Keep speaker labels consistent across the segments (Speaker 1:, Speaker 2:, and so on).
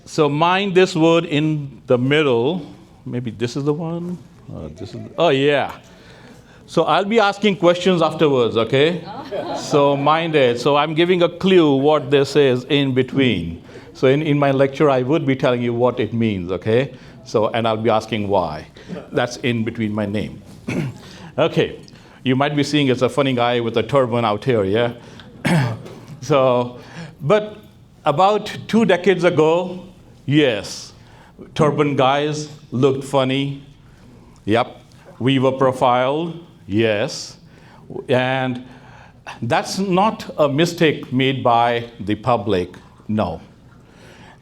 Speaker 1: So mind this word in the middle. Maybe this is the one. Oh, yeah. So I'll be asking questions afterwards, okay? So mind it. So I'm giving a clue what this is in between. So in my lecture, I would be telling you what it means, okay? So, and I'll be asking why. That's in between my name. Okay. You might be seeing it's a funny guy with a turban out here, yeah? So, but about 2 decades ago, yes, turban guys looked funny. Yep. We were profiled. Yes. And that's not a mistake made by the public. No.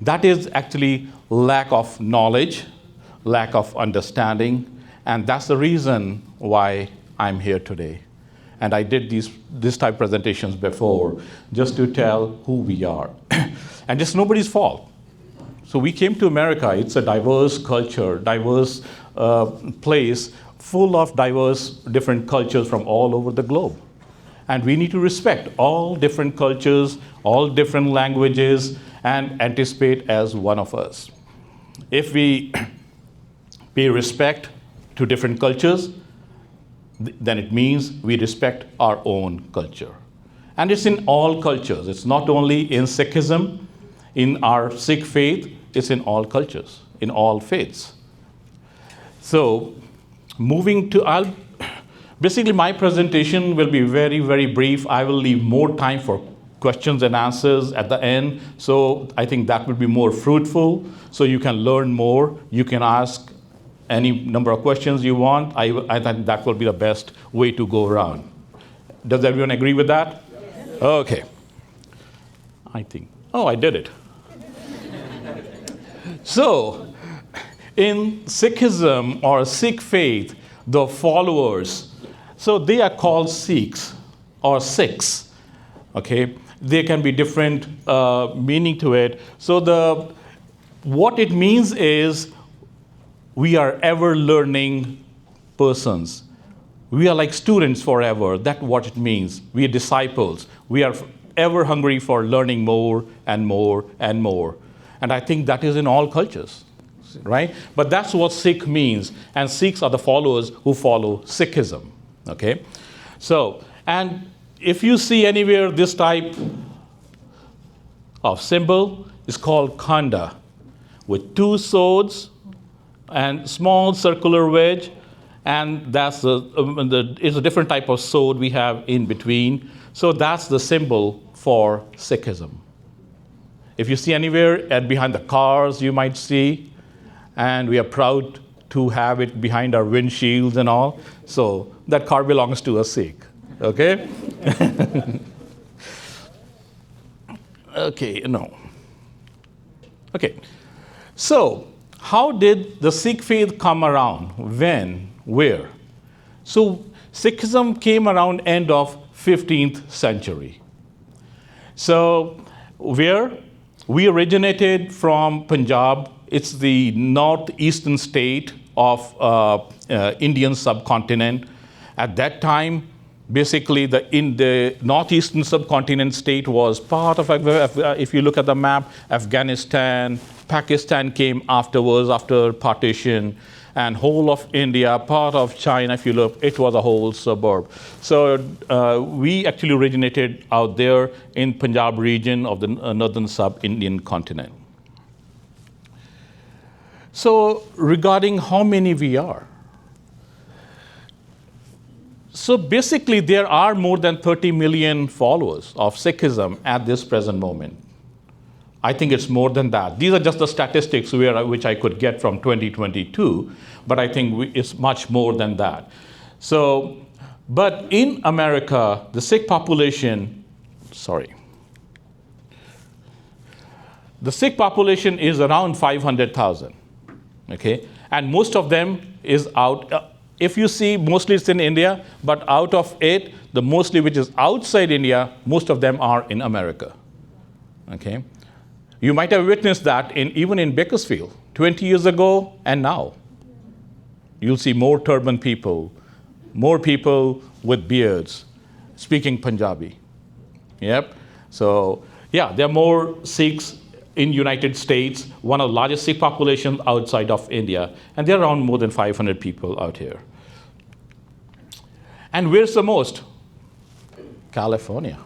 Speaker 1: That is actually lack of knowledge, lack of understanding, and that's the reason why I'm here today. And I did this type of presentations before just to tell who we are. And it's nobody's fault. So we came to America. It's a diverse culture, diverse place, full of diverse different cultures from all over the globe. And we need to respect all different cultures, all different languages, and anticipate as one of us. If we pay respect to different cultures, then it means we respect our own culture. And it's in all cultures. It's not only in Sikhism, in our Sikh faith, it's in all cultures, in all faiths. So, basically my presentation will be very, very brief. I will leave more time for questions and answers at the end. So I think that will be more fruitful. So you can learn more. You can ask any number of questions you want. I think that will be the best way to go around. Does everyone agree with that? Yes. Okay. I did it. So, in Sikhism or Sikh faith, the followers, so they are called Sikhs or Sikhs, okay? There can be different meaning to it. So what it means is we are ever learning persons. We are like students forever. That's what it means. We are disciples. We are ever hungry for learning more and more and more. And I think that is in all cultures, right? But that's what Sikh means. And Sikhs are the followers who follow Sikhism, okay? So, and if you see anywhere this type of symbol, it's called khanda, with 2 swords and small circular wedge, and that's it's a different type of sword we have in between. So that's the symbol for Sikhism. If you see anywhere, and behind the cars you might see, and we are proud to have it behind our windshields and all. So that car belongs to a Sikh, okay? Okay, no. Okay, so how did the Sikh faith come around? When? Where? So Sikhism came around end of 15th century. So where? We originated from Punjab. It's the northeastern state of Indian subcontinent. At that time, basically in the northeastern subcontinent state was part of, if you look at the map, Afghanistan, Pakistan came afterwards, after partition, and whole of India, part of China, if you look, it was a whole suburb. So we actually originated out there in Punjab region of the northern sub-Indian continent. So regarding how many we are. So basically there are more than 30 million followers of Sikhism at this present moment. I think it's more than that. These are just the statistics which I could get from 2022, but I think it's much more than that. So, but in America, the Sikh population, the Sikh population is around 500,000, okay? And most of them is out, if you see, mostly it's in India, but out of it, the mostly which is outside India, most of them are in America, okay? You might have witnessed that even in Bakersfield, 20 years ago and now. You'll see more turban people, more people with beards, speaking Punjabi. Yep. So, yeah, there are more Sikhs in United States, one of the largest Sikh populations outside of India. And there are around more than 500 people out here. And where's the most? California.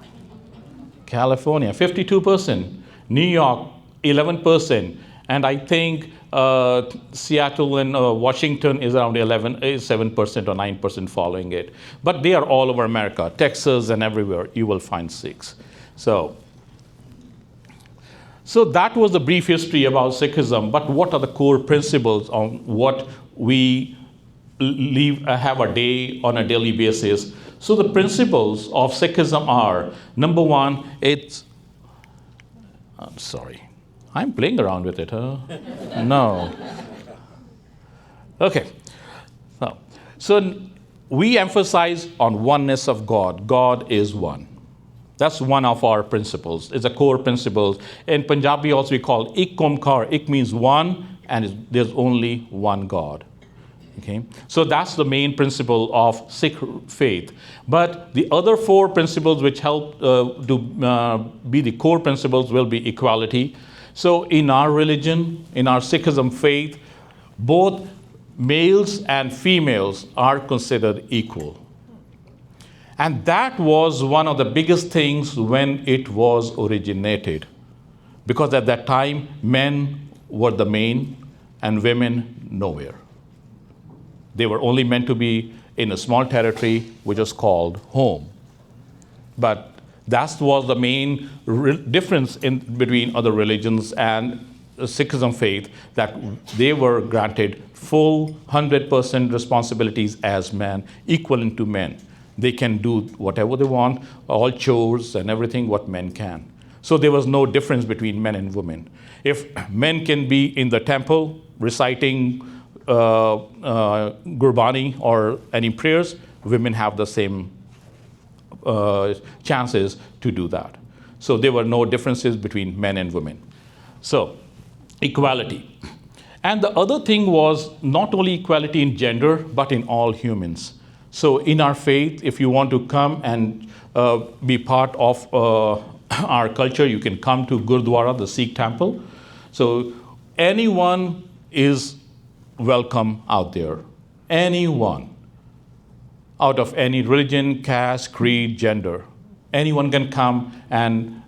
Speaker 1: California, 52%. New York, 11%. And I think Seattle and Washington is around 7% or 9% following it. But they are all over America. Texas and everywhere, you will find Sikhs. So that was the brief history about Sikhism. But what are the core principles on what we have a day on a daily basis? So the principles of Sikhism are, number one, I'm sorry. I'm playing around with it, huh? No. Okay. So we emphasize on oneness of God. God is one. That's one of our principles. It's a core principle. In Punjabi also we call Ik Omkar. Ik means one, and there's only one God. Okay? So that's the main principle of Sikh faith. But the other four principles which help to be the core principles will be equality. So in our religion, in our Sikhism faith, both males and females are considered equal. And that was one of the biggest things when it was originated. Because at that time, men were the main and women nowhere. They were only meant to be in a small territory which was called home. But that was the main difference between other religions and Sikhism faith, that they were granted full 100% responsibilities as men, equivalent to men. They can do whatever they want, all chores and everything what men can. So there was no difference between men and women. If men can be in the temple reciting Gurbani or any prayers, women have the same chances to do that. So there were no differences between men and women. So equality. And the other thing was not only equality in gender, but in all humans. So in our faith, if you want to come and be part of our culture, you can come to Gurdwara, the Sikh temple. So anyone is welcome out there. Anyone. Out of any religion, caste, creed, gender. Anyone can come and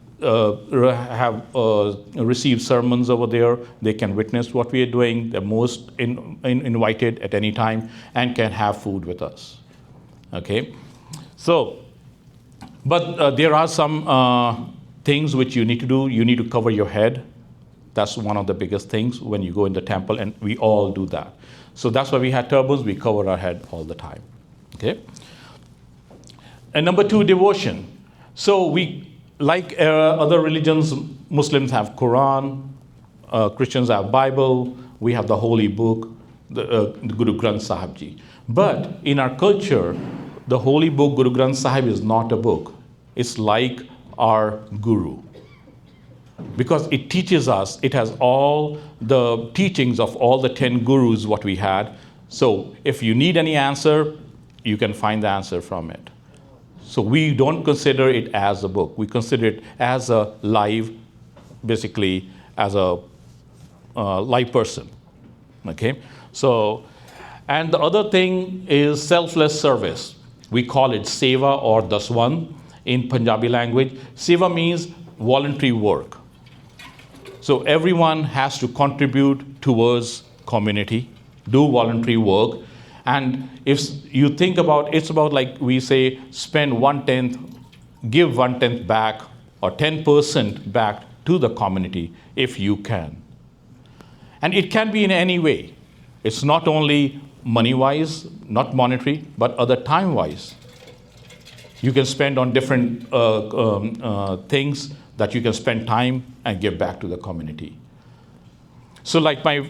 Speaker 1: receive sermons over there. They can witness what we are doing. They're most invited at any time and can have food with us. Okay? So, but there are some things which you need to do. You need to cover your head. That's one of the biggest things when you go in the temple, and we all do that. So that's why we had turbans. We cover our head all the time. Okay? And number two, devotion. So we, like other religions, Muslims have Quran, Christians have Bible, we have the Holy Book, the Guru Granth Sahib Ji. But in our culture, the Holy Book, Guru Granth Sahib, is not a book. It's like our Guru. Because it teaches us, it has all the teachings of all the 10 gurus what we had. So if you need any answer, you can find the answer from it. So we don't consider it as a book. We consider it as a live, basically as a live person. Okay? So, and the other thing is selfless service. We call it seva or daswan in Punjabi language. Seva means voluntary work. So everyone has to contribute towards community, do voluntary work. And if you think about, it's about like we say, spend 1/10, give 1/10 back, or 10% back to the community if you can. And it can be in any way. It's not only money-wise, not monetary, but other time-wise. You can spend on different things that you can spend time and give back to the community. So like my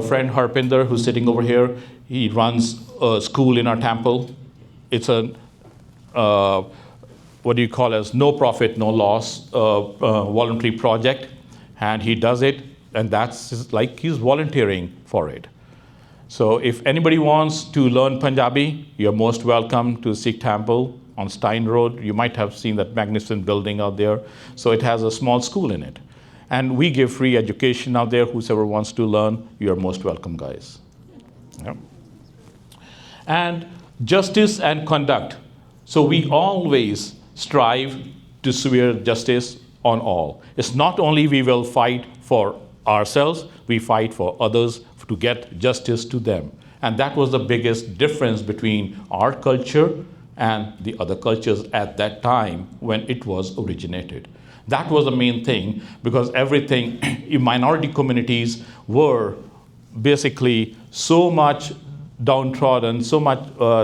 Speaker 1: friend Harpinder, who's sitting over here, he runs a school in our temple. It's a, what do you call as no profit, no loss voluntary project. And he does it, and that's like he's volunteering for it. So if anybody wants to learn Punjabi, you're most welcome to Sikh Temple on Stein Road. You might have seen that magnificent building out there. So it has a small school in it. And we give free education out there. Whoever wants to learn, you're most welcome, guys. Yeah. And justice and conduct. So we always strive to swear justice on all. It's not only we will fight for ourselves, we fight for others to get justice to them. And that was the biggest difference between our culture and the other cultures at that time when it was originated. That was the main thing, because everything in minority communities were basically so much downtrodden, so much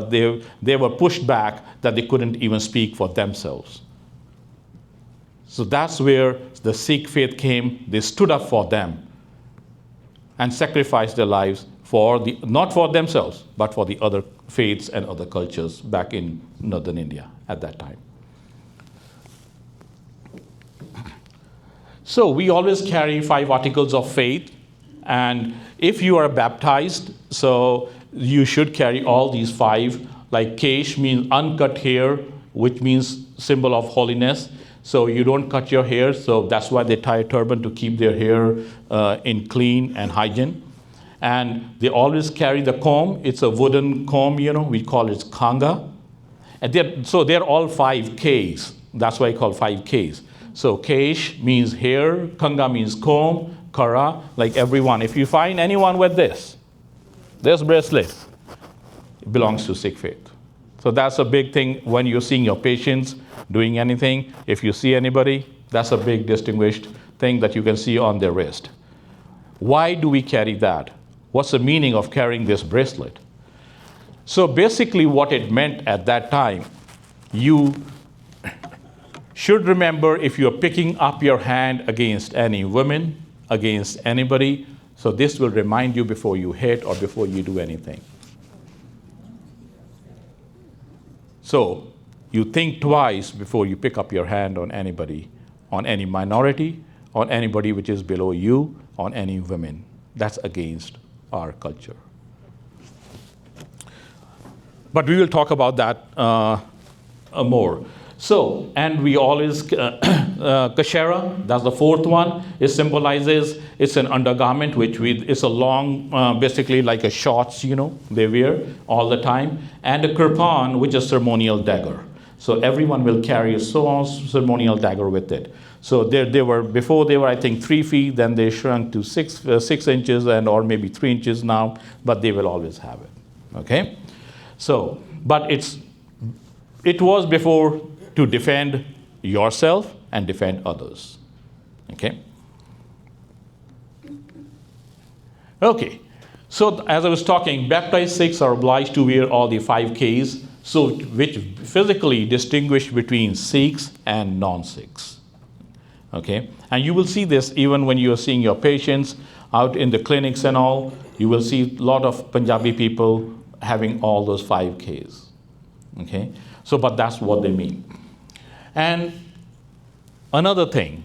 Speaker 1: they were pushed back that they couldn't even speak for themselves. So that's where the Sikh faith came. They stood up for them and sacrificed their lives for not for themselves, but for the other faiths and other cultures back in northern India at that time. So we always carry 5 articles of faith, and if you are baptized, so you should carry all these 5. Like kesh means uncut hair, which means symbol of holiness. So you don't cut your hair, so that's why they tie a turban, to keep their hair in clean and hygiene. And they always carry the comb. It's a wooden comb, we call it kanga. And they're all 5 Ks. That's why I call 5 Ks. So kesh means hair, kanga means comb, kara, like everyone. If you find anyone with this bracelet, it belongs to Sikh faith. So that's a big thing when you're seeing your patients doing anything. If you see anybody, that's a big distinguished thing that you can see on their wrist. Why do we carry that? What's the meaning of carrying this bracelet? So basically what it meant at that time, you should remember, if you're picking up your hand against any woman, against anybody, so this will remind you before you hit or before you do anything. So you think twice before you pick up your hand on anybody, on any minority, on anybody which is below you, on any women. That's against our culture. But we will talk about that more. So, and we always, kashera, that's the 4th one. It symbolizes, it's an undergarment, it's a long, basically like a shorts, they wear all the time. And a kirpan, which is ceremonial dagger. So everyone will carry a ceremonial dagger with it. So before they were, I think, 3 feet, then they shrunk to 6 inches or maybe 3 inches now, but they will always have it, okay? So, but it was before to defend yourself and defend others, okay? Okay, so as I was talking, baptized Sikhs are obliged to wear all the 5 Ks, so which physically distinguish between Sikhs and non-Sikhs, okay? And you will see this even when you are seeing your patients out in the clinics and all. You will see a lot of Punjabi people having all those 5 Ks, okay? So, but that's what they mean. And another thing,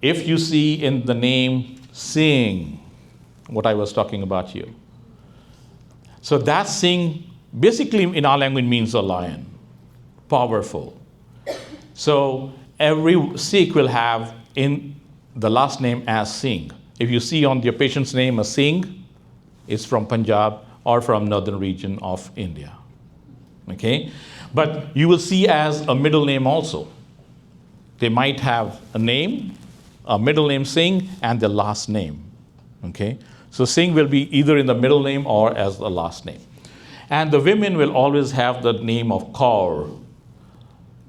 Speaker 1: if you see in the name Singh, what I was talking about you. So that Singh, basically in our language means a lion, powerful. So every Sikh will have in the last name as Singh. If you see on your patient's name a Singh, it's from Punjab or from northern region of India, okay? But you will see as a middle name also. They might have a name, a middle name Singh, and the last name, okay? So Singh will be either in the middle name or as the last name. And the women will always have the name of Kaur.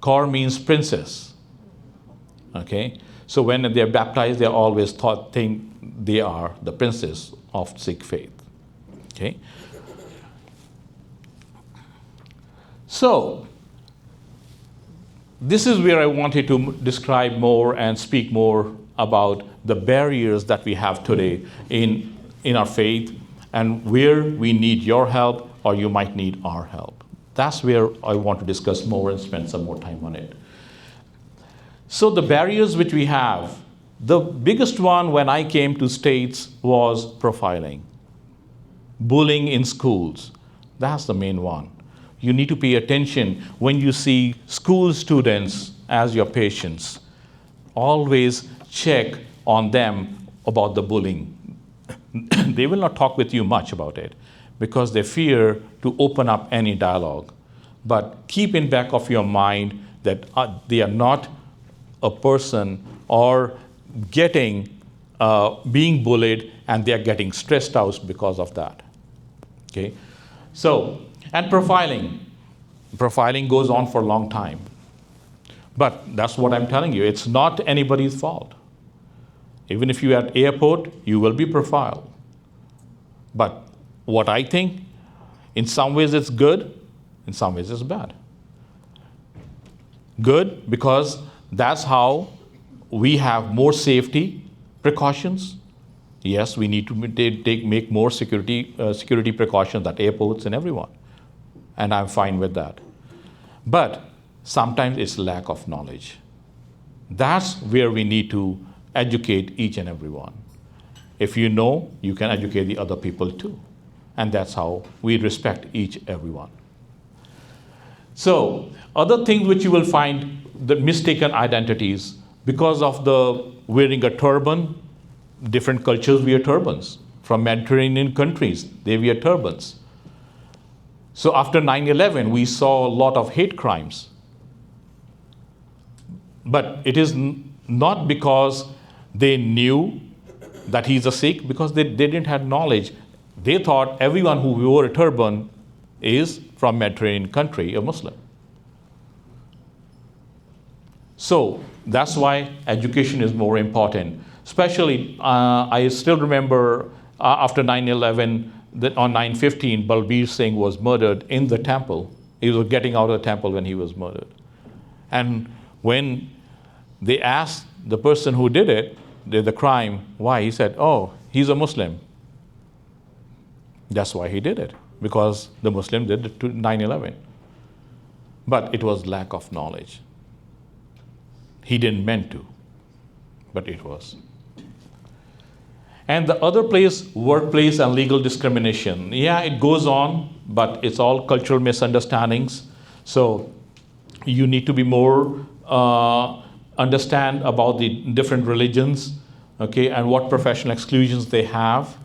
Speaker 1: Kaur means princess, okay? So when they're baptized, they're always think they are the princess of Sikh faith, okay? So, this is where I wanted to describe more and speak more about the barriers that we have today in our faith and where we need your help or you might need our help. That's where I want to discuss more and spend some more time on it. So the barriers which we have, the biggest one when I came to States was profiling, bullying in schools. That's the main one. You need to pay attention when you see school students as your patients. Always check on them about the bullying. They will not talk with you much about it because they fear to open up any dialogue. But keep in back of your mind that they are not a person or being bullied, and they are getting stressed out because of that. Okay, so, and profiling goes on for a long time. But that's what I'm telling you, it's not anybody's fault. Even if you're at airport, you will be profiled. But what I think, in some ways it's good, in some ways it's bad. Good because that's how we have more safety precautions. Yes, we need to make more security precautions at airports and everyone. And I'm fine with that. But sometimes it's lack of knowledge. That's where we need to educate each and everyone. If you know, you can educate the other people too. And that's how we respect each everyone. So, other things which you will find, the mistaken identities, because of the wearing a turban, different cultures wear turbans. From Mediterranean countries, they wear turbans. So after 9/11, we saw a lot of hate crimes. But it is not because they knew that he's a Sikh, because they didn't have knowledge. They thought everyone who wore a turban is from Mediterranean country, a Muslim. So that's why education is more important. Especially, I still remember after 9/11, that on 9/15, Balbir Singh was murdered in the temple. He was getting out of the temple when he was murdered. And when they asked the person who did it, the crime, why, he said, oh, he's a Muslim. That's why he did it, because the Muslim did it to 9/11. But it was lack of knowledge. He didn't mean to, but it was. And the other place, workplace and legal discrimination. Yeah, it goes on, but it's all cultural misunderstandings. So you need to be more understand about the different religions, okay, and what professional exclusions they have,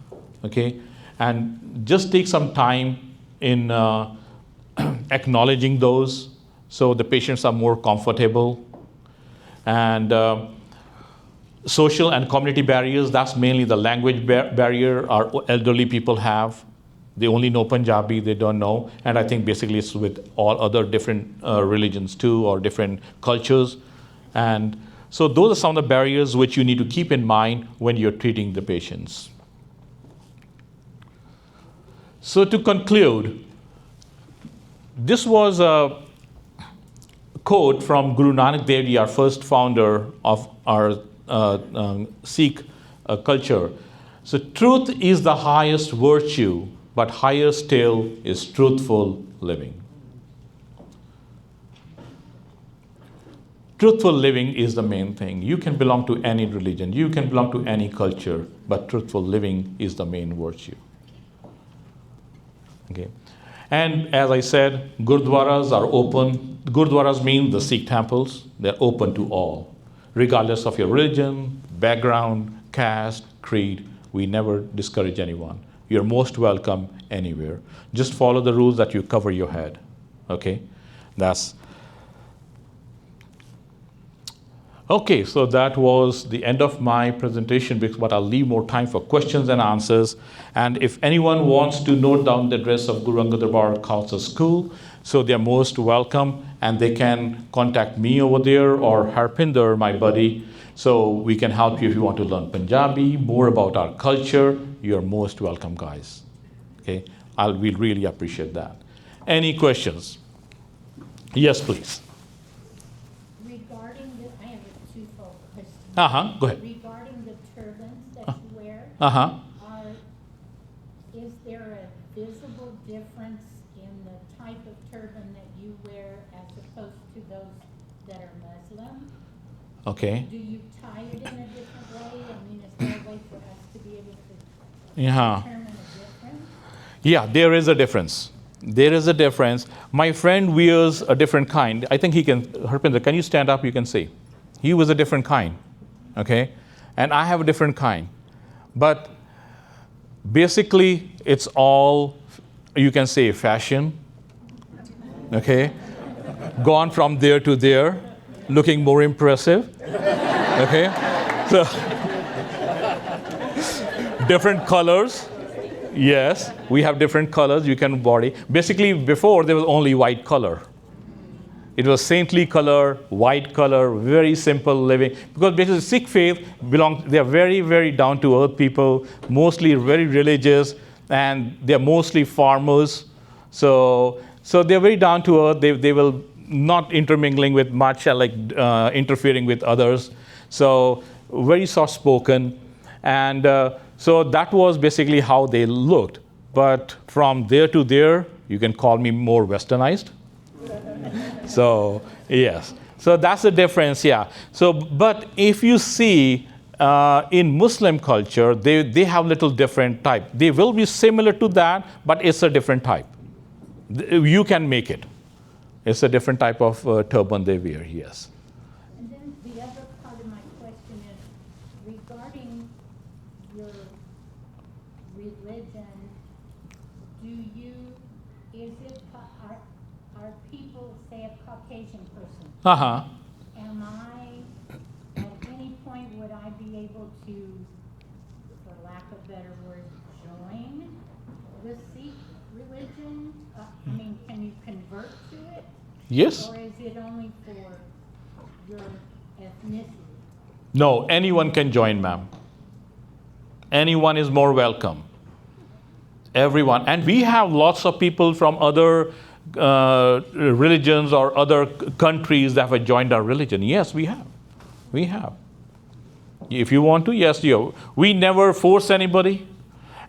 Speaker 1: okay, and just take some time in acknowledging those so the patients are more comfortable. And social and community barriers, that's mainly the language barrier our elderly people have. They only know Punjabi, they don't know. And I think basically it's with all other different religions too, or different cultures. And so those are some of the barriers which you need to keep in mind when you're treating the patients. So to conclude, this was a quote from Guru Nanak Dev Ji, our first founder of our Sikh culture. So truth is the highest virtue, but higher still is truthful living. Truthful living is the main thing. You can belong to any religion, you can belong to any culture, but truthful living is the main virtue. Okay. And as I said, Gurdwaras are open. Gurdwaras mean the Sikh temples. They're open to all, regardless of your religion, background, caste, creed. We never discourage anyone. You're most welcome anywhere. Just follow the rules that you cover your head. Okay? Okay, so that was the end of my presentation, but I'll leave more time for questions and answers. And if anyone wants to note down the address of Guru Angad Darbar Khalsa School, so they're most welcome, and they can contact me over there or Harpinder, my buddy. So we can help you if you want to learn Punjabi, more about our culture. You're most welcome, guys. Okay, we'll really appreciate that. Any questions? Yes, please. Go ahead.
Speaker 2: Regarding the turbans that you wear, is there a visible difference in the type of turban that you wear as opposed to those that are Muslim?
Speaker 1: Okay.
Speaker 2: Do you tie it in a different way? I mean, is there a way for us to be able to
Speaker 1: Yeah.
Speaker 2: determine a difference?
Speaker 1: Yeah, there is a difference. There is a difference. My friend wears a different kind. I think he can, Harpinder, can you stand up? You can see. He was a different kind. Okay? and I have a different kind. But basically, it's all, you can say, fashion, okay? Gone from there to there, looking more impressive, okay? So, different colors. Yes, we have different colors you can body. Basically, before there was only white color. It was saintly color, white color, very simple living. Because basically Sikh faith they are very, very down-to-earth people, mostly very religious, and they're mostly farmers. So they're very down-to-earth. They will not intermingling with much, interfering with others. So very soft-spoken. And so that was basically how they looked. But from there to there, you can call me more westernized. So, yes. So that's the difference, yeah. So, but if you see in Muslim culture, they have little different type. They will be similar to that, but it's a different type. You can make it. It's a different type of turban they wear, yes.
Speaker 2: And then the other part of my question is regarding your religion, are people, say a Caucasian person,
Speaker 1: Uh-huh.
Speaker 2: am I, at any point would I be able to, for lack of better word, join the Sikh religion? Can you convert to it?
Speaker 1: Yes.
Speaker 2: Or is it only for your ethnicity?
Speaker 1: No, anyone can join, ma'am. Anyone is more welcome. Everyone. And we have lots of people from other religions or other countries that have joined our religion. Yes, we have. We have. If you want to, yes, you. We never force anybody.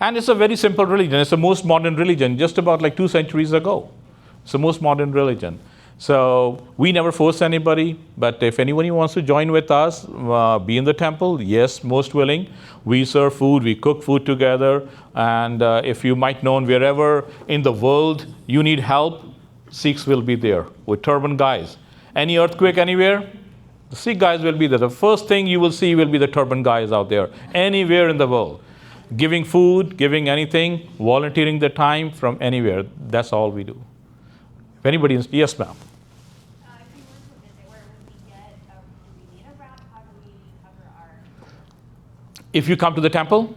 Speaker 1: And it's a very simple religion. It's the most modern religion, just about like 2 centuries ago. It's the most modern religion. So we never force anybody, but if anybody wants to join with us, be in the temple, yes, most willing. We serve food, we cook food together, and if you might know, wherever in the world you need help, Sikhs will be there with turban guys. Any earthquake anywhere, the Sikh guys will be there. The first thing you will see will be the turban guys out there, anywhere in the world. Giving food, giving anything, volunteering the time from anywhere. That's all we do. If anybody is, yes, ma'am.
Speaker 3: If we were to visit, where would we get, do we need a wrap? How do we cover our...
Speaker 1: If you come to the temple?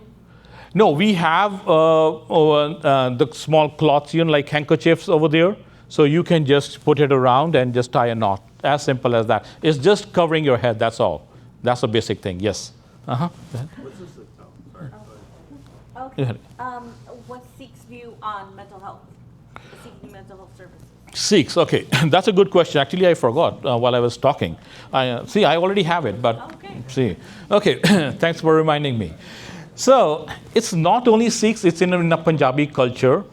Speaker 1: No, we have the small cloths, like handkerchiefs over there. So you can just put it around and just tie a knot. As simple as that. It's just covering your head, that's all. That's a basic thing, yes. Uh-huh. Go ahead.
Speaker 3: Okay. What's Sikh's view on mental health? The Sikh mental health services?
Speaker 1: Sikhs, okay. That's a good question. Actually, I forgot while I was talking. I already have it, but
Speaker 3: okay.
Speaker 1: See. Okay, thanks for reminding me. So, it's not only Sikhs, it's in a Punjabi culture.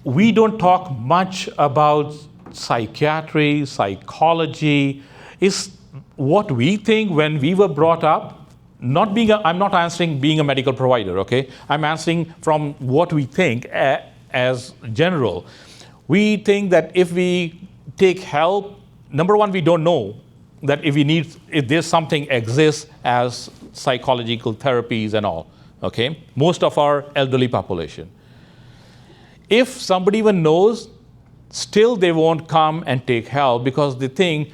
Speaker 1: We don't talk much about psychiatry, psychology. It's what we think when we were brought up. I'm not answering being a medical provider, okay? I'm answering from what we think as general. We think that if we take help, number one, we don't know that if there's something exists as psychological therapies and all, okay? Most of our elderly population. If somebody even knows, still they won't come and take help because they think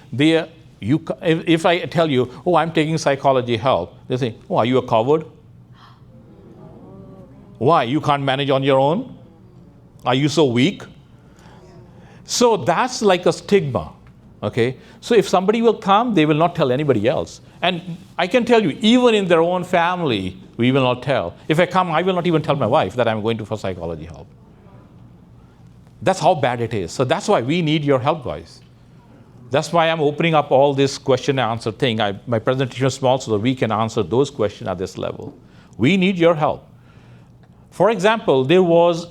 Speaker 1: if I tell you, oh, I'm taking psychology help, they say, oh, are you a coward? Why? You can't manage on your own? Are you so weak? So that's like a stigma, okay? So if somebody will come, they will not tell anybody else. And I can tell you, even in their own family, we will not tell. If I come, I will not even tell my wife that I'm going for psychology help. That's how bad it is. So that's why we need your help, guys. That's why I'm opening up all this question and answer thing. My presentation is small so that we can answer those questions at this level. We need your help. For example, there was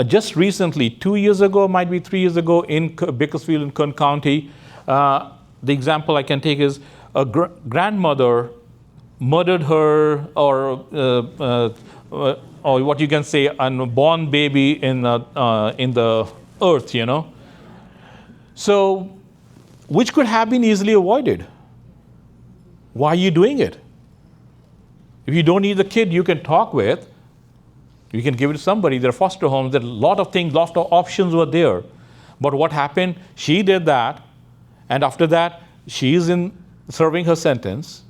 Speaker 1: just recently, 2 years ago, might be 3 years ago, in Bakersfield in Kern County, the example I can take is a grandmother murdered her, or what you can say, a unborn baby in the earth, So, which could have been easily avoided. Why are you doing it? If you don't need the kid you can talk with, you can give it to somebody. There are foster homes. There are a lot of things, lot of options were there. But what happened? She did that, and after that, she is in serving her sentence.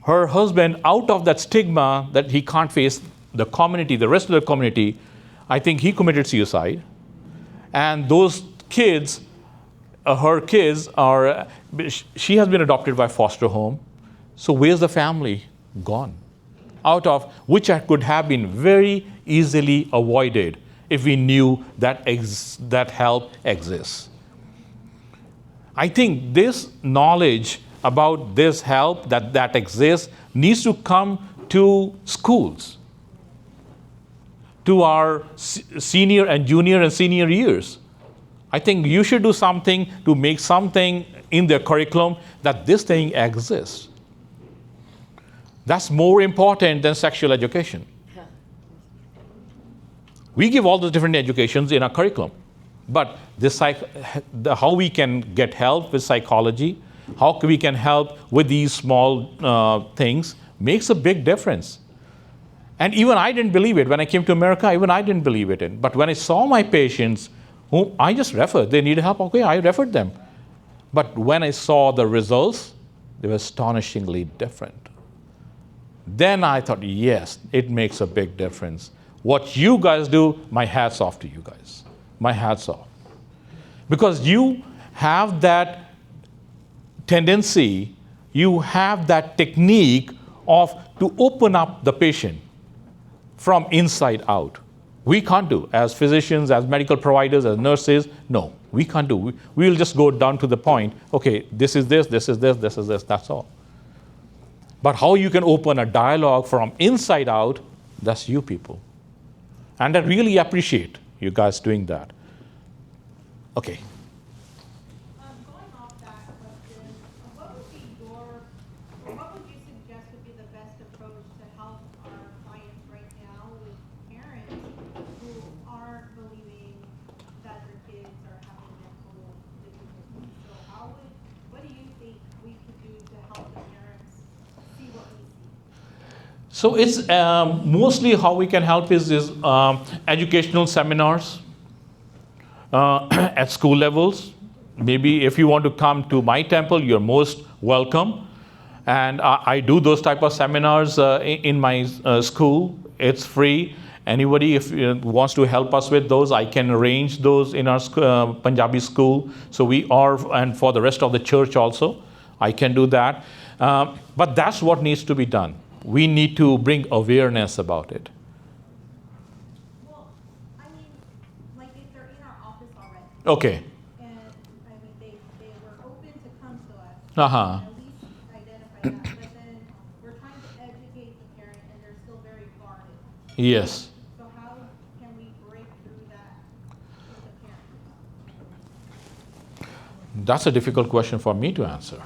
Speaker 1: Her husband, out of that stigma that he can't face the community, the rest of the community, I think he committed suicide. And those kids, her kids are, she has been adopted by foster home. So where's the family? Gone. Out of which could have been very easily avoided if we knew that that help exists. I think this knowledge about this help that exists needs to come to schools, to our senior and junior and senior years. I think you should do something to make something in their curriculum that this thing exists. That's more important than sexual education. We give all the different educations in our curriculum, but this how we can get help with psychology, how we can help with these small things makes a big difference. And even I didn't believe it. When I came to America, even I didn't believe it. But when I saw my patients, whom I just referred, they needed help, okay, I referred them. But when I saw the results, they were astonishingly different. Then I thought, yes, it makes a big difference. What you guys do, my hat's off to you guys. My hat's off. Because you have that tendency, you have that technique of to open up the patient from inside out. We can't do. As physicians, as medical providers, as nurses, no, we can't do. We will just go down to the point, okay, this is this, this is this, this is this, that's all. But how you can open a dialogue from inside out, that's you people. And I really appreciate you guys doing that. Okay.
Speaker 4: Going off that question, what would you suggest would be the best approach to help our clients right now with parents who aren't believing that their kids are having mental difficulties? So what do you think we could do to help the parents see what we see?
Speaker 1: So it's mostly how we can help is educational seminars at school levels. Maybe if you want to come to my temple, you're most welcome. And I do those type of seminars in my school. It's free. Anybody if wants to help us with those, I can arrange those in our Punjabi school. So we are, and for the rest of the church also, I can do that. But that's what needs to be done. We need to bring awareness about it.
Speaker 4: Well, I mean, like if they're in our office already.
Speaker 1: Okay.
Speaker 4: And I mean, they were open to come to us.
Speaker 1: Uh-huh.
Speaker 4: At least identify that. But then we're trying to educate the parent and they're still very guarded.
Speaker 1: Yes.
Speaker 4: So how can we break through that with the parent?
Speaker 1: That's a difficult question for me to answer.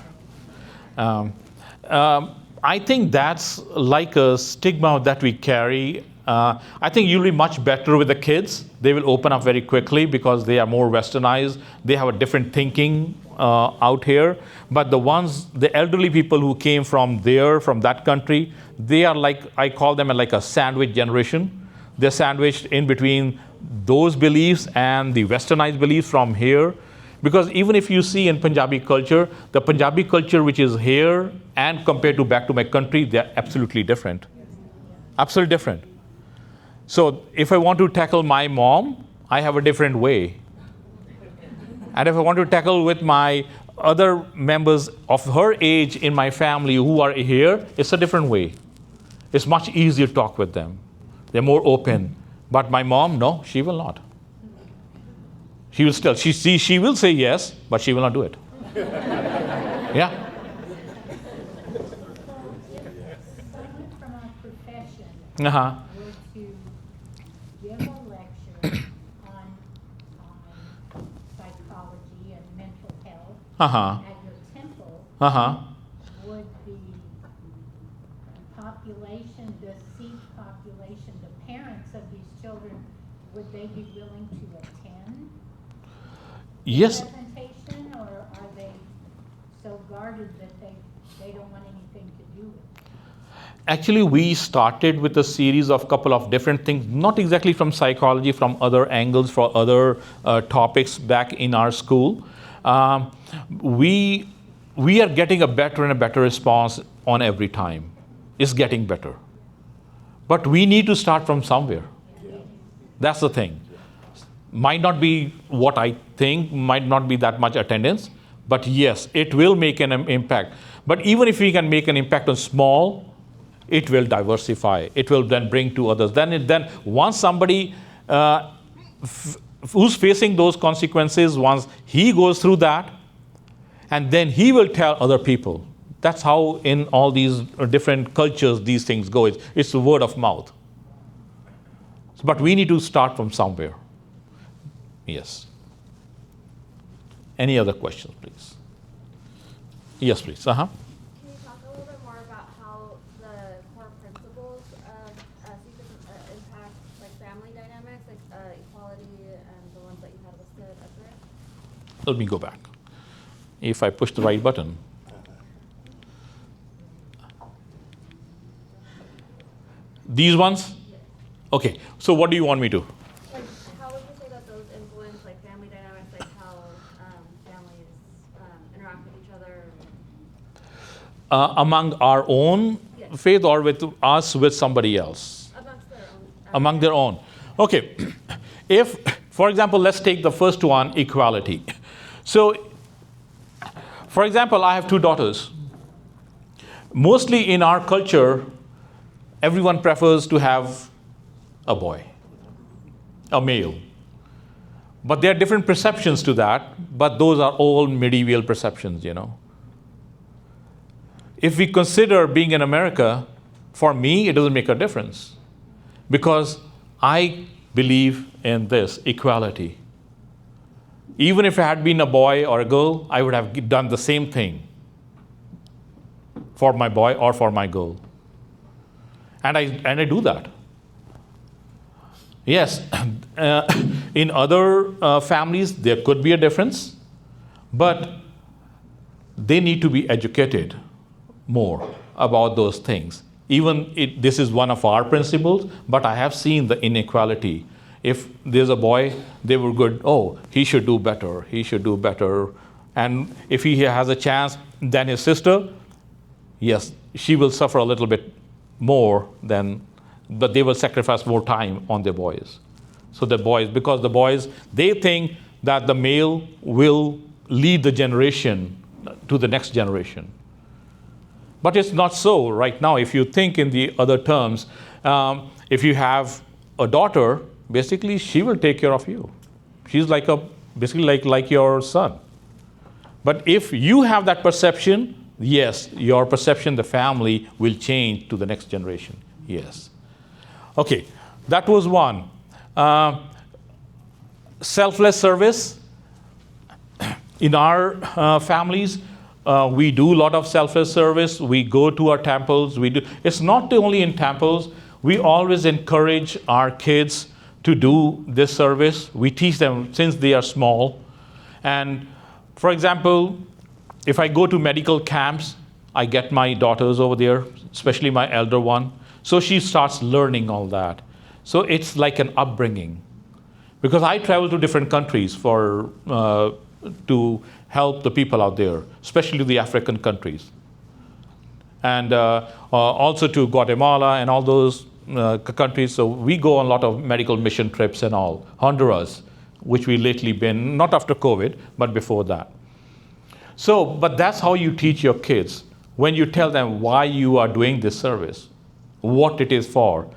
Speaker 1: I think that's like a stigma that we carry. I think you'll be much better with the kids. They will open up very quickly because they are more westernized. They have a different thinking out here. But the elderly people who came from that country, they are like, I call them like a sandwich generation. They're sandwiched in between those beliefs and the westernized beliefs from here. Because even if you see in Punjabi culture, the Punjabi culture which is here and compared to back to my country, they're absolutely different. Absolutely different. So if I want to tackle my mom, I have a different way. And if I want to tackle with my other members of her age in my family who are here, it's a different way. It's much easier to talk with them. They're more open. But my mom, no, she will not. She will still, she will say yes, but she will not do it. Yeah.
Speaker 2: Someone from our profession
Speaker 1: Uh-huh.
Speaker 2: were to give a lecture on psychology and mental health
Speaker 1: Uh-huh.
Speaker 2: at your temple,
Speaker 1: Uh-huh.
Speaker 2: would the population, the Sikh population, the parents of these children, would they be willing to attend?
Speaker 1: Yes.
Speaker 2: Presentation, or are they so guarded that they don't want anything to do with it?
Speaker 1: Actually, we started with a series of couple of different things, not exactly from psychology, from other angles, for other topics back in our school. We are getting a better and a better response on every time. It's getting better. But we need to start from somewhere. That's the thing. Might not be what I think, might not be that much attendance, but yes, it will make an impact. But even if we can make an impact on small, it will diversify. It will then bring to others. Then once somebody who's facing those consequences, once he goes through that, and then he will tell other people. That's how in all these different cultures these things go. It's the word of mouth. But we need to start from somewhere. Yes. Any other questions, please? Yes, please.
Speaker 3: Can you talk a little bit more about how the core principles of Sikhism impact like family dynamics, like equality, and the ones that you had listed up there?
Speaker 1: Let me go back. If I push the right button. These ones? Okay. So what do you want me to?
Speaker 3: Like, how would you say that those influence like family dynamics, like how families interact with each other?
Speaker 1: Among our own
Speaker 3: Yes.
Speaker 1: faith, or with us with somebody else?
Speaker 3: Amongst their own.
Speaker 1: Among their own. Okay. If, for example, let's take the first one, equality. So, for example, I have two daughters. Mostly in our culture, everyone prefers to have a boy, a male. But there are different perceptions to that, but those are all medieval perceptions, If we consider being in America, for me, it doesn't make a difference. Because I believe in this, equality. Even if I had been a boy or a girl, I would have done the same thing for my boy or for my girl. And I do that. Yes, in other families, there could be a difference, but they need to be educated more about those things. Even this is one of our principles, but I have seen the inequality. If there's a boy, they were good, oh, he should do better, he should do better. And if he has a chance than his sister, yes, she will suffer a little bit more but they will sacrifice more time on their boys. So because the boys, they think that the male will lead the generation to the next generation. But it's not so right now. If you think in the other terms, if you have a daughter, basically she will take care of you. She's basically like your son. But if you have that perception, yes, your perception, the family will change to the next generation. Yes. Okay, that was one. Selfless service. In our families, we do a lot of selfless service. We go to our temples. It's not only in temples. We always encourage our kids to do this service. We teach them since they are small. And for example, if I go to medical camps, I get my daughters over there, especially my elder one. So she starts learning all that. So it's like an upbringing. Because I travel to different countries to help the people out there, especially the African countries. And also to Guatemala and all those countries. So we go on a lot of medical mission trips and all. Honduras, which we lately been, not after COVID, but before that. So, but that's how you teach your kids. When you tell them why you are doing this service, what it is for,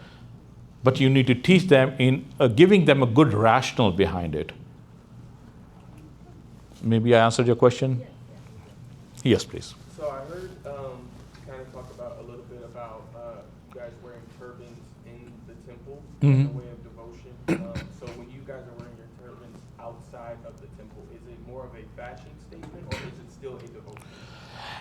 Speaker 1: but you need to teach them in giving them a good rationale behind it. Maybe I answered your question? Yes, please.
Speaker 5: So I heard kind of talk about a little bit about you guys wearing turbans in the temple as a way of devotion. So when you guys are wearing your turbans outside of the temple, is it more of a fashion statement or is it still a devotion?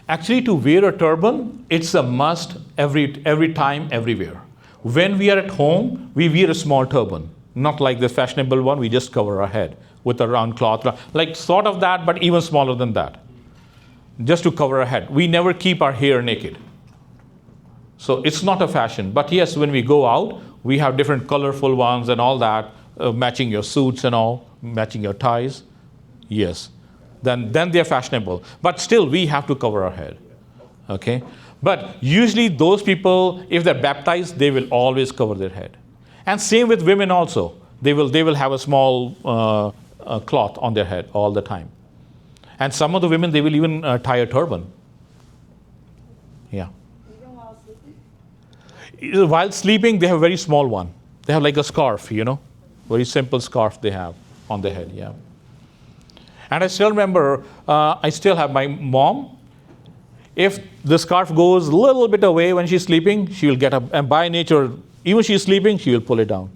Speaker 1: Actually, to wear a turban, it's a must every time, everywhere. When we are at home, we wear a small turban, not like the fashionable one, we just cover our head with a round cloth, like sort of that, but even smaller than that. just to cover our head. We never keep our hair naked. So it's not a fashion. But yes, when we go out, we have different colorful ones and all that, matching your suits and all, matching your ties. Yes. Then they're fashionable. But still, we have to cover our head. Okay? But usually those people, if they're baptized, they will always cover their head. And same with women also. They will have a small cloth on their head all the time. And some of the women, they will even tie a turban. Yeah.
Speaker 3: Even while sleeping?
Speaker 1: While sleeping, they have a very small one. They have like a scarf, very simple scarf they have on their head, yeah. And I still remember, I still have my mom. If the scarf goes a little bit away when she's sleeping, she will get up. And by nature, even she's sleeping, she will pull it down.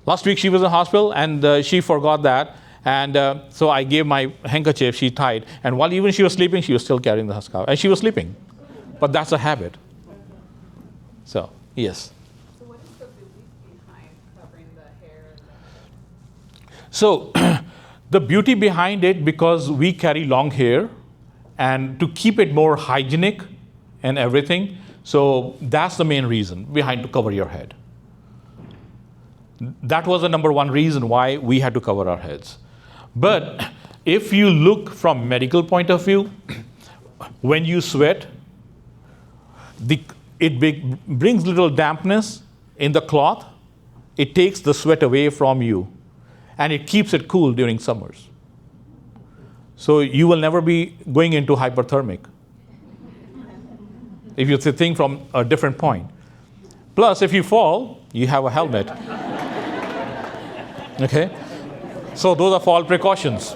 Speaker 1: Last week she was in the hospital and she forgot that. And so I gave my handkerchief, she tied. And while even she was sleeping, she was still carrying the scarf. And she was sleeping. But that's a habit. So, yes.
Speaker 6: So what is the belief behind covering the hair?
Speaker 1: So the beauty behind it, because we carry long hair, and to keep it more hygienic and everything, so that's the main reason behind to cover your head. That was the number one reason why we had to cover our heads. But if you look from medical point of view, when you sweat, it brings little dampness in the cloth. It takes the sweat away from you, and it keeps it cool during summers. So you will never be going into hyperthermic, if you think from a different point. Plus, if you fall, you have a helmet. Okay? So those are fall precautions.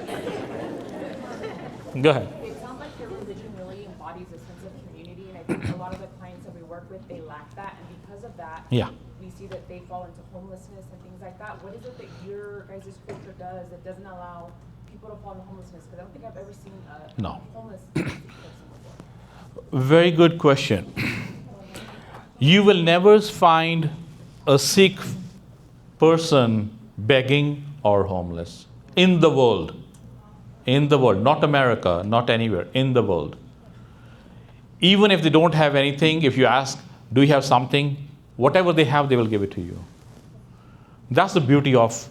Speaker 1: Go ahead.
Speaker 6: It sounds like your religion really embodies a sense of community, and I think a lot of the clients that we work with, they lack that, and because of that,
Speaker 1: Yeah.
Speaker 6: we see that they fall into homelessness and things like that. What is it that your guys' scripture does that doesn't allow people to fall into homelessness? Because I don't think I've ever seen a
Speaker 1: No.
Speaker 6: homeless person before.
Speaker 1: Very good question. You will never find a Sikh person begging or homeless in the world. In the world, not America, not anywhere, in the world. Even if they don't have anything, if you ask, do you have something? Whatever they have, they will give it to you. That's the beauty of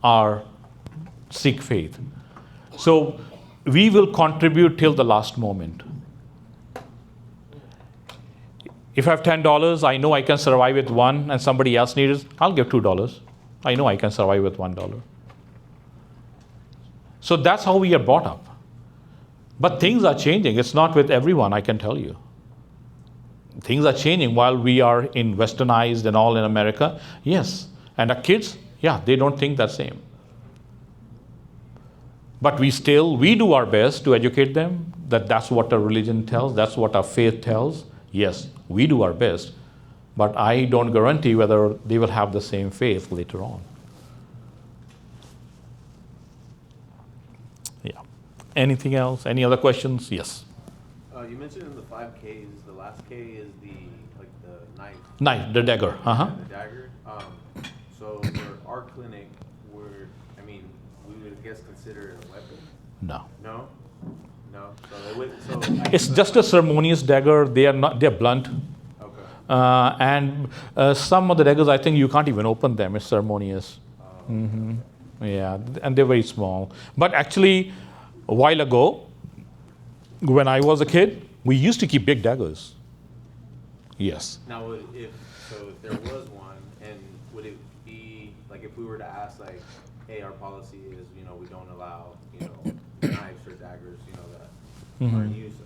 Speaker 1: our Sikh faith. So we will contribute till the last moment. If I have $10, I know I can survive with one, and somebody else needs it, I'll give $2. I know I can survive with $1. So that's how we are brought up. But things are changing. It's not with everyone, I can tell you. Things are changing while we are in westernized and all in America. Yes. And our kids, yeah, they don't think the same. But we do our best to educate them that that's what our religion tells, that's what our faith tells. Yes, we do our best. But I don't guarantee whether they will have the same faith later on. Yeah. Anything else? Any other questions? Yes.
Speaker 7: You mentioned in the 5Ks, the last K is the knife.
Speaker 1: Knife, the dagger. Uh-huh.
Speaker 7: The dagger. So for our clinic, we would I guess consider it a weapon.
Speaker 1: No.
Speaker 7: No. So
Speaker 1: It's just a ceremonious dagger. They're blunt.
Speaker 7: Okay.
Speaker 1: And some of the daggers, I think you can't even open them. It's ceremonious. Mm-hmm. Yeah, and they're very small. But actually, a while ago, when I was a kid, we used to keep big daggers. Yes.
Speaker 7: Now, if there was one, and would it be like if we were to ask hey, our policy is we don't allow knives or daggers that are used.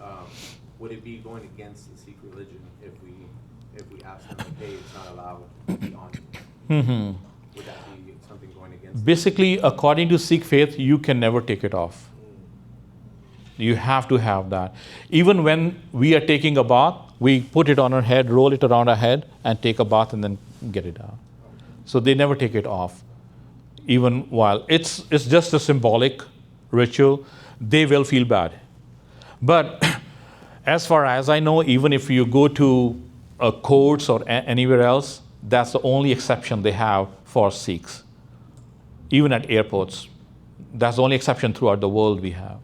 Speaker 7: Would it be going against the Sikh religion if we asked them hey, it's not allowed to be on you?
Speaker 1: Mm-hmm.
Speaker 7: Would that be something going against?
Speaker 1: Basically, according to Sikh faith, you can never take it off. You have to have that. Even when we are taking a bath, we put it on our head, roll it around our head, and take a bath and then get it out. So they never take it off. Even while it's just a symbolic ritual, they will feel bad. But as far as I know, even if you go to courts or anywhere else, that's the only exception they have for Sikhs. Even at airports, that's the only exception throughout the world we have.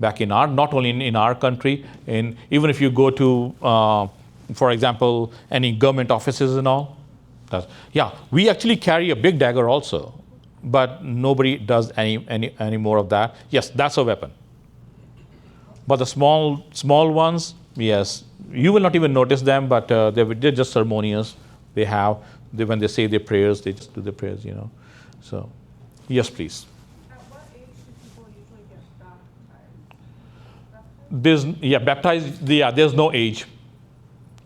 Speaker 1: back in not only in our country, even if you go to, for example, any government offices and all. We actually carry a big dagger also, but nobody does any more of that. Yes, that's a weapon. But the small ones, yes, you will not even notice them, but they're just ceremonious. When they say their prayers, they just do their prayers, So, yes, please.
Speaker 6: At what age do people usually get baptized?
Speaker 1: There's no age.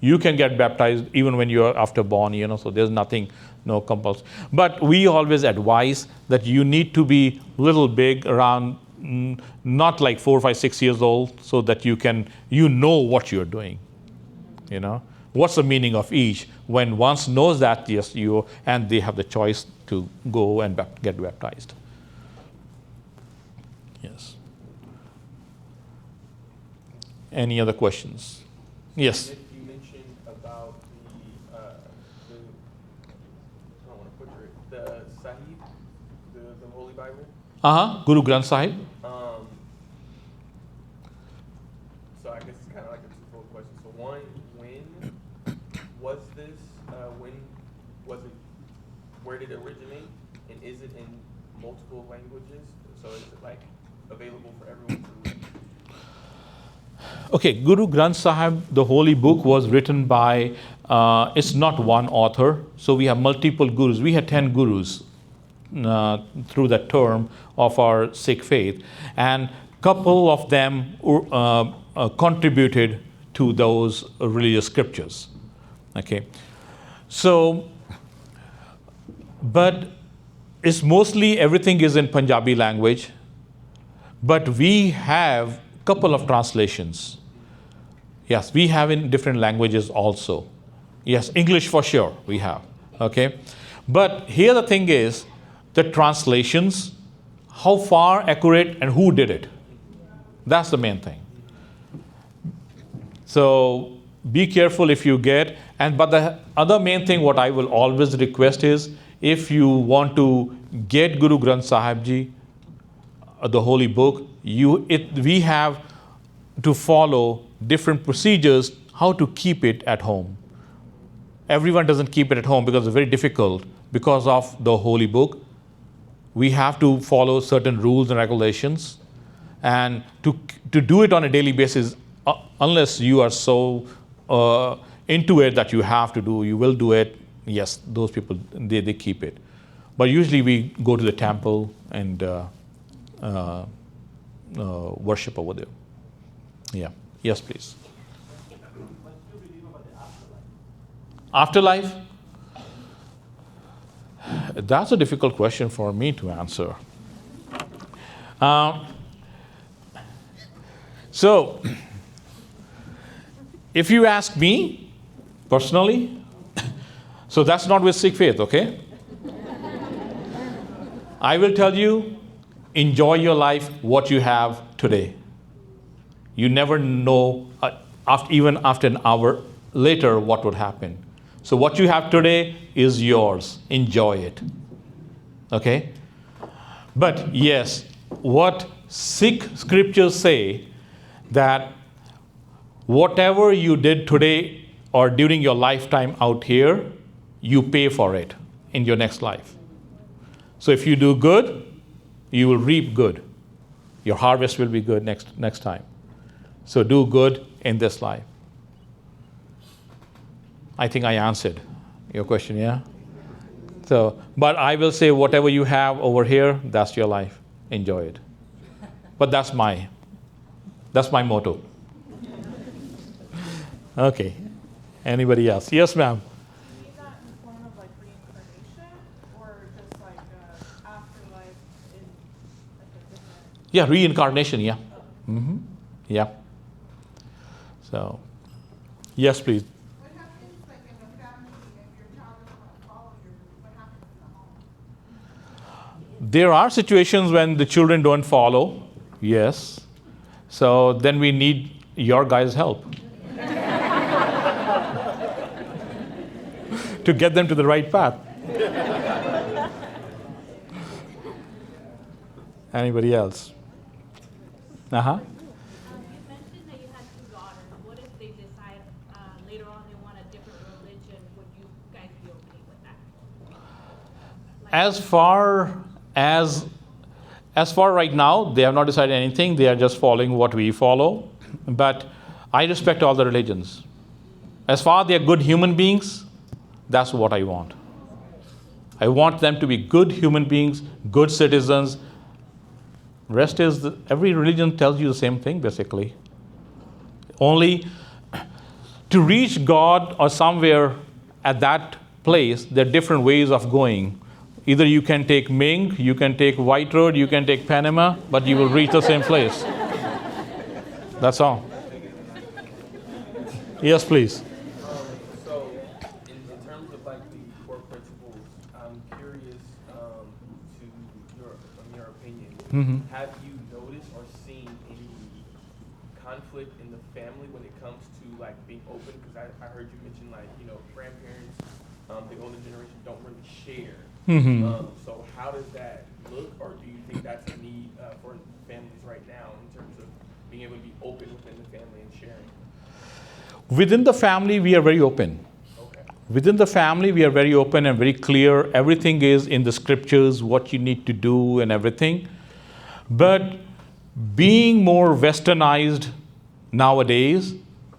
Speaker 1: You can get baptized even when you're after born, so there's nothing, no compulsion. But we always advise that you need to be little big, around not like 4, 5, 6 years old, so that you know what you're doing. What's the meaning of each? When one knows that, yes, and they have the choice to go and get baptized. Yes. Any other questions? Yes.
Speaker 5: You mentioned about the I don't want to butcher it, the Sahib, the Holy Bible.
Speaker 1: Guru Granth Sahib.
Speaker 5: So I guess it's kind of like a twofold question. So one, when was this? When was it? Where did it originate? And is it in multiple languages? So is it like available for everyone to read?
Speaker 1: Okay, Guru Granth Sahib, the holy book, was written by, it's not one author. So we have multiple gurus. We had 10 gurus through that term of our Sikh faith. And couple of them contributed to those religious scriptures. Okay. So, but it's mostly everything is in Punjabi language. But we have couple of translations. Yes, we have in different languages also. Yes, English for sure we have. Okay. But here the thing is, the translations, how far accurate and who did it. That's the main thing. So be careful if you get, but the other main thing what I will always request is, if you want to get Guru Granth Sahib Ji, the holy book, we have to follow different procedures how to keep it at home. Everyone doesn't keep it at home because it's very difficult because of the holy book. We have to follow certain rules and regulations, and to do it on a daily basis, unless you are so into it that you have to do, you will do it. Yes, those people, they keep it. But usually we go to the temple and worship over there. Yeah. Yes, please.
Speaker 8: What do you believe about the
Speaker 1: Afterlife?
Speaker 8: afterlife?
Speaker 1: That's a difficult question for me to answer. So, if you ask me personally, so that's not with Sikh faith, okay? I will tell you, enjoy your life, what you have today. You never know, even after an hour later, what would happen. So what you have today is yours. Enjoy it. Okay? But yes, what Sikh scriptures say, that whatever you did today or during your lifetime out here, you pay for it in your next life. So if you do good, you will reap good. Your harvest will be good next time. So do good in this life. I think I answered your question, yeah? So, but I will say whatever you have over here, that's your life. Enjoy it. But that's my motto. Okay. Anybody else? Yes, ma'am.
Speaker 6: Do you mean that in the form of like reincarnation, or just like afterlife in like a different?
Speaker 1: Yeah, reincarnation, yeah. Mm-hmm. Yeah. So, yes, please.
Speaker 4: What happens like in a family if your child doesn't want to follow you? What happens in the home?
Speaker 1: There are situations when the children don't follow, yes. So then we need your guys' help to get them to the right path. Anybody else? Uh-huh. As far right now, they have not decided anything. They are just following what we follow. But I respect all the religions. As far as they are good human beings, that's what I want. I want them to be good human beings, good citizens. Rest is, every religion tells you the same thing, basically. Only to reach God or somewhere at that place, there are different ways of going. Either you can take Ming, you can take White Road, you can take Panama, but you will reach the same place. That's all. Yes, please.
Speaker 5: So, in terms of like the core principles, I'm curious from your opinion, have you noticed or seen any conflict in the family when it comes to like being open? Because I heard you mention like, you know, grandparents, the older generation don't really share. So how does that look, or do you think that's a need for families right now in terms of being able to be open within the family and sharing?
Speaker 1: Within the family, we are very open.
Speaker 5: Okay.
Speaker 1: Within the family, we are very open and very clear. Everything is in the scriptures, what you need to do and everything. But being more westernized nowadays,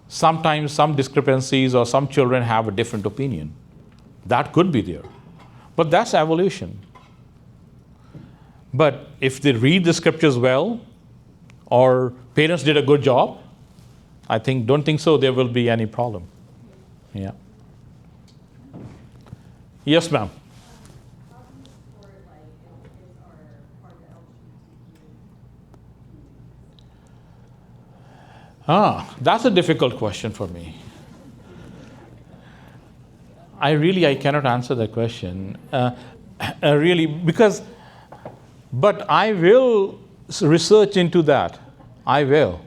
Speaker 1: sometimes some discrepancies or some children have a different opinion. That could be there. But that's evolution. But if they read the scriptures well, or parents did a good job, don't think so there will be any problem. Yeah. Yes, ma'am. That's a difficult question for me. I cannot answer that question. Really, but I will research into that. I will.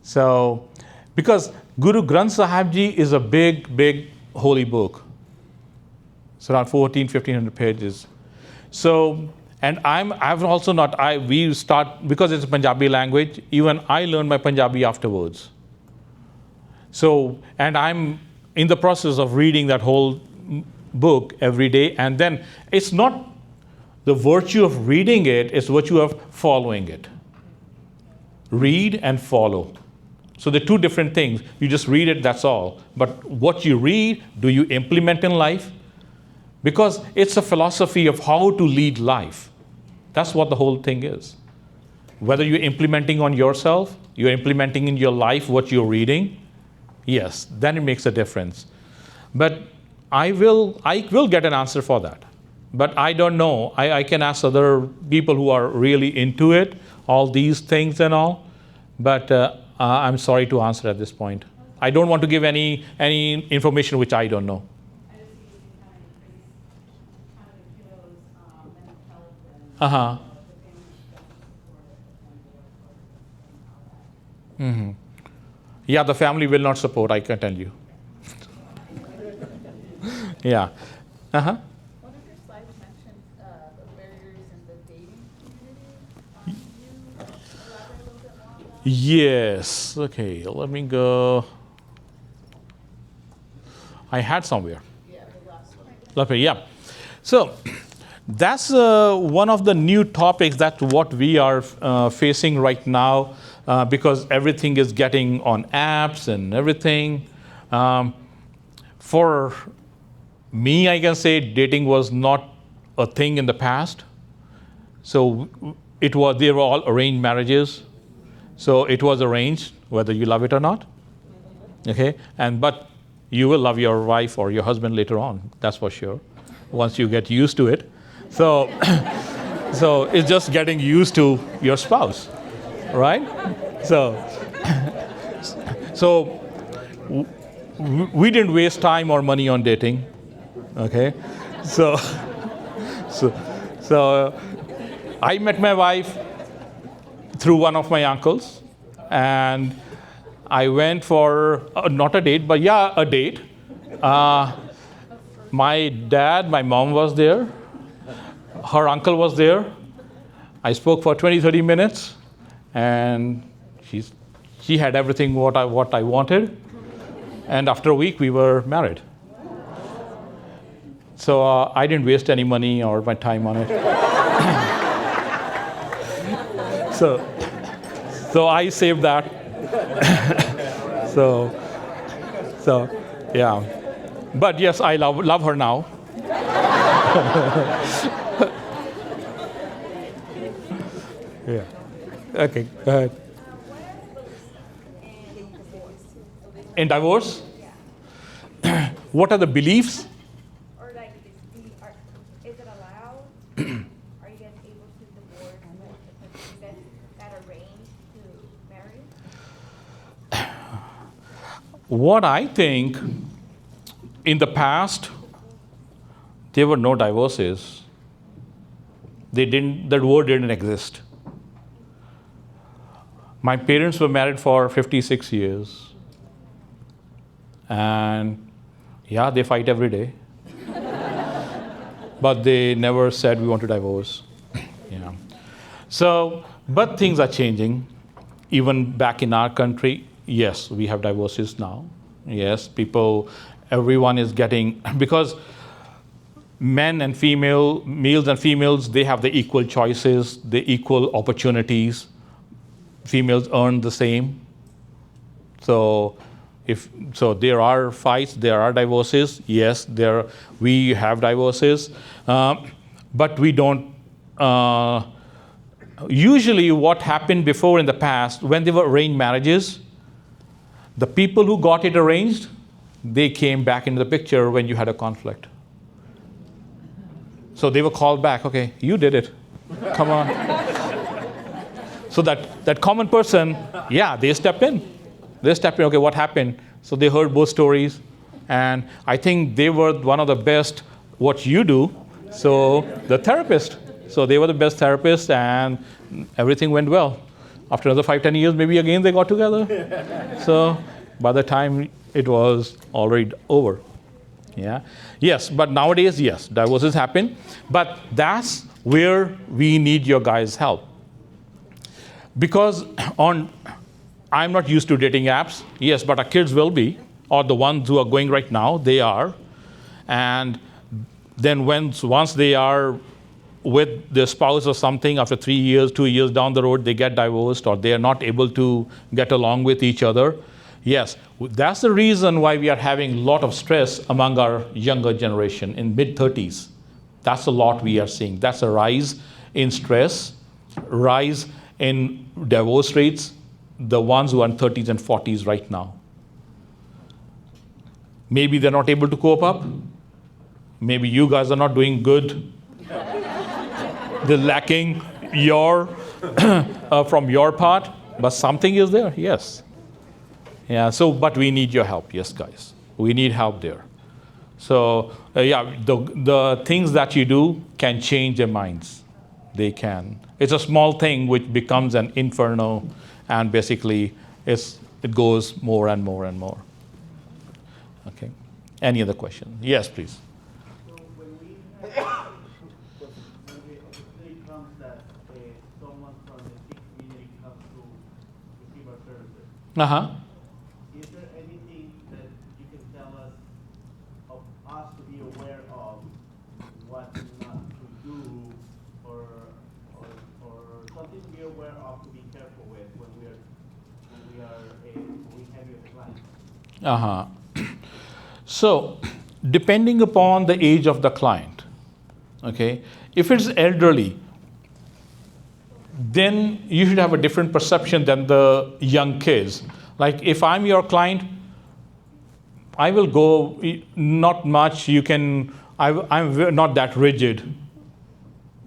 Speaker 1: So, because Guru Granth Sahib Ji is a big, big holy book. It's around 1,500 pages. So, and I've also not, we start, because it's a Punjabi language, even I learned my Punjabi afterwards. So, and I'm in the process of reading that whole book every day, and then it's not the virtue of reading it, it's virtue of following it. Read and follow. So they're two different things. You just read it, that's all. But what you read, do you implement in life? Because it's a philosophy of how to lead life. That's what the whole thing is. Whether you're implementing on yourself, you're implementing in your life what you're reading, yes, then it makes a difference. But I will get an answer for that. But I don't know. I can ask other people who are really into it, all these things and all. But I'm sorry to answer at this point. I don't want to give any information which I don't know. Yeah, the family will not support, I can tell you. Yeah.
Speaker 6: One of your slides mentioned the barriers in the dating community. Can you elaborate a little bit more on that?
Speaker 1: Yes. Okay, let me go. I had somewhere.
Speaker 6: Yeah, the last one.
Speaker 1: Lovely, yeah. So that's one of the new topics that what we are facing right now, because everything is getting on apps and everything. For me, I can say dating was not a thing in the past. So they were all arranged marriages. So it was arranged, whether you love it or not. Okay, but you will love your wife or your husband later on. That's for sure. Once you get used to it. So, so it's just getting used to your spouse, right? So we didn't waste time or money on dating, okay? So I met my wife through one of my uncles, and I went for not a date, but yeah, a date. My dad, my mom was there. Her uncle was there. I spoke for 20-30 minutes, and she had everything what I wanted. And after a week, we were married. So I didn't waste any money or my time on it. So I saved that. so yeah. But yes, I love her now. Yeah. Okay, go ahead. In divorce? What are the beliefs?
Speaker 3: Or like, is it allowed? Are you guys able to divorce if you guys got arranged to marry?
Speaker 1: What I think, in the past, there were no divorces. That word didn't exist. My parents were married for 56 years. And yeah, they fight every day. But they never said we want to divorce. Yeah. So, but things are changing. Even back in our country, yes, we have divorces now. Yes, everyone is getting, because men and males and females, they have the equal choices, the equal opportunities. Females earn the same. So there are fights, there are divorces. Yes, we have divorces, but we don't. Usually, what happened before in the past, when there were arranged marriages, the people who got it arranged, they came back into the picture when you had a conflict. So they were called back. Okay, you did it. Come on. So that common person, yeah, they stepped in. Okay, what happened? So they heard both stories, and I think they were one of the best, what you do, so the therapist. So they were the best therapist, and everything went well. After another 5-10 years, maybe again they got together. So by the time it was already over. Yeah. Yes, but nowadays, yes, divorces happen. But that's where we need your guys' help. Because I'm not used to dating apps, yes, but our kids will be, or the ones who are going right now, they are. And then once they are with their spouse or something, after 3 years, 2 years down the road, they get divorced, or they are not able to get along with each other. Yes, that's the reason why we are having a lot of stress among our younger generation in mid-30s. That's a lot we are seeing. That's a rise in stress, rise in divorce rates, the ones who are in 30s and 40s right now. Maybe they're not able to cope up. Maybe you guys are not doing good. They're lacking from your part, but something is there, yes. Yeah, but we need your help, yes, guys. We need help there. So, the things that you do can change their minds. They can. It's a small thing which becomes an inferno, and basically it goes more and more and more. Okay. Any other question? Yes, please.
Speaker 8: So when the opportunity comes that someone from the Sikh community comes to receive our services, is there anything that you can tell us to be aware of, what not to do, or something to be aware of, to be careful with when we have you as a client?
Speaker 1: So, depending upon the age of the client, okay, if it's elderly, then you should have a different perception than the young kids. Like if I'm your client, I will go, not much, I'm not that rigid.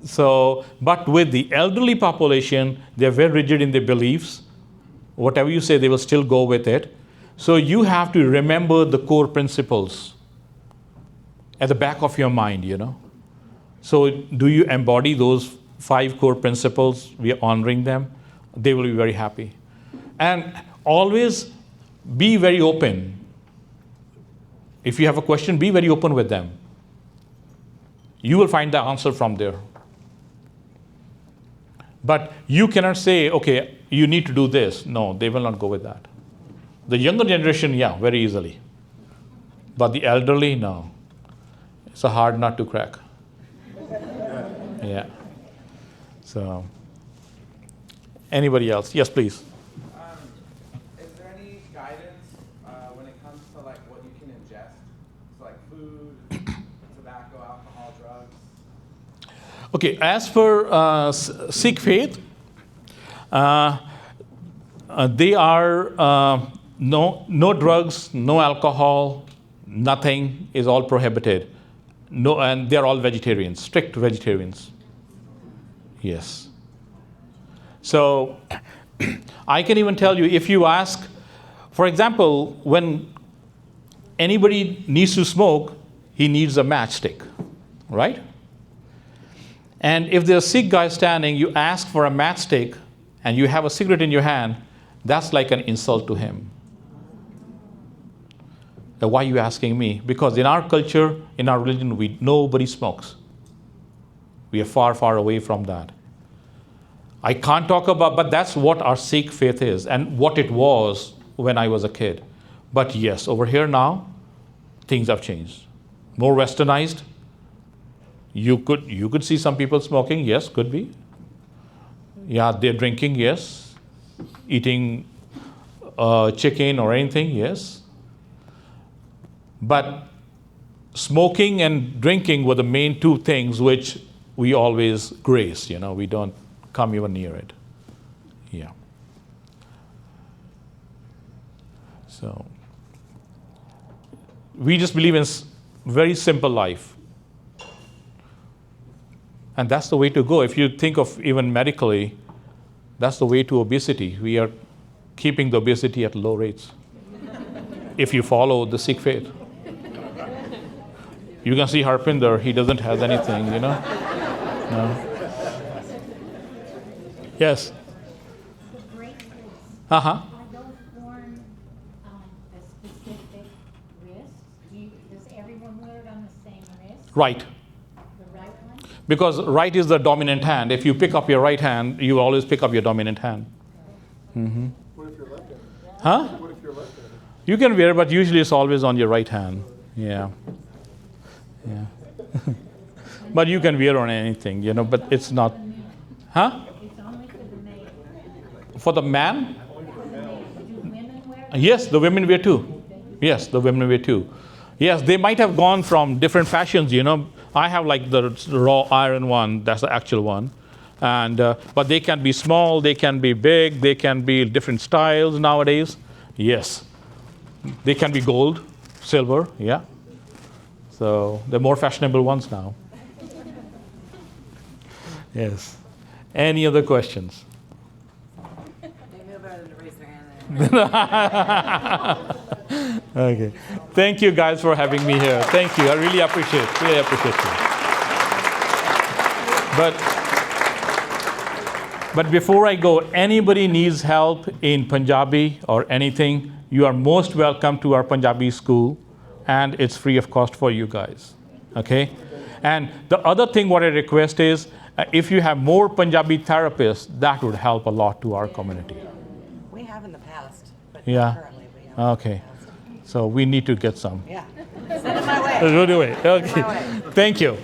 Speaker 1: So, but with the elderly population, they're very rigid in their beliefs. Whatever you say, they will still go with it. So you have to remember the core principles at the back of your mind, So do you embody those 5 core principles? We are honoring them. They will be very happy. And always be very open. If you have a question, be very open with them. You will find the answer from there. But you cannot say, okay, you need to do this. No, they will not go with that. The younger generation, yeah, very easily. But the elderly, no. It's a hard nut to crack. Yeah. So, anybody else? Yes, please.
Speaker 9: Is there any guidance when it comes to like what you can ingest? So like food, tobacco, alcohol, drugs?
Speaker 1: Okay, as for Sikh faith, they are no drugs, no alcohol, nothing is all prohibited. No, and they are all vegetarians, strict vegetarians. Yes. So I can even tell you, if you ask, for example, when anybody needs to smoke, he needs a matchstick, right? And if there's a Sikh guy standing, you ask for a matchstick, and you have a cigarette in your hand, that's like an insult to him. Now, why are you asking me? Because in our culture, in our religion, nobody smokes. We are far, far away from that. I can't talk about, but that's what our Sikh faith is and what it was when I was a kid. But yes, over here now, things have changed. More westernized. You could see some people smoking, yes, could be. Yeah, they're drinking, yes. Eating chicken or anything, yes. But smoking and drinking were the main two things which we always grace, we don't come even near it. Yeah. So, we just believe in very simple life. And that's the way to go. If you think of even medically, that's the way to obesity. We are keeping the obesity at low rates. If you follow the Sikh faith. You can see Harpinder, he doesn't have anything, No. Yes.
Speaker 2: The bracelets,
Speaker 1: Uh-huh.
Speaker 2: are those worn a specific wrist? Does everyone wear it on the same wrist?
Speaker 1: Right.
Speaker 2: The right one?
Speaker 1: Because right is the dominant hand. If you pick up your right hand, you always pick up your dominant hand. Mm-hmm.
Speaker 10: What if you're left-handed?
Speaker 1: Huh?
Speaker 10: What if you're left-handed?
Speaker 1: You can wear, but usually it's always on your right hand. Yeah. Yeah. But you can wear on anything, but it's not. Huh?
Speaker 2: It's only for the male.
Speaker 1: For the man?
Speaker 2: Do women wear it?
Speaker 1: Yes, the women wear too. Yes, the women wear too. Yes, they might have gone from different fashions, I have like the raw iron one, that's the actual one. And but they can be small, they can be big, they can be different styles nowadays. Yes. They can be gold, silver, yeah. So they're more fashionable ones now. Yes. Any other questions?
Speaker 6: They know better than to raise their hand.
Speaker 1: Okay. Thank you guys for having me here. Thank you. I really appreciate you. But before I go, anybody needs help in Punjabi or anything, you are most welcome to our Punjabi school, and it's free of cost for you guys. Okay? And the other thing what I request is, if you have more Punjabi therapists, that would help a lot to our community.
Speaker 11: We have in the past, but
Speaker 1: Yeah.
Speaker 11: not currently. We have
Speaker 1: Okay.
Speaker 11: in the past.
Speaker 1: So we need to get some.
Speaker 11: Yeah. Send it my way.
Speaker 1: We'll do it.
Speaker 11: Send it
Speaker 1: Okay.
Speaker 11: my way.
Speaker 1: Thank you.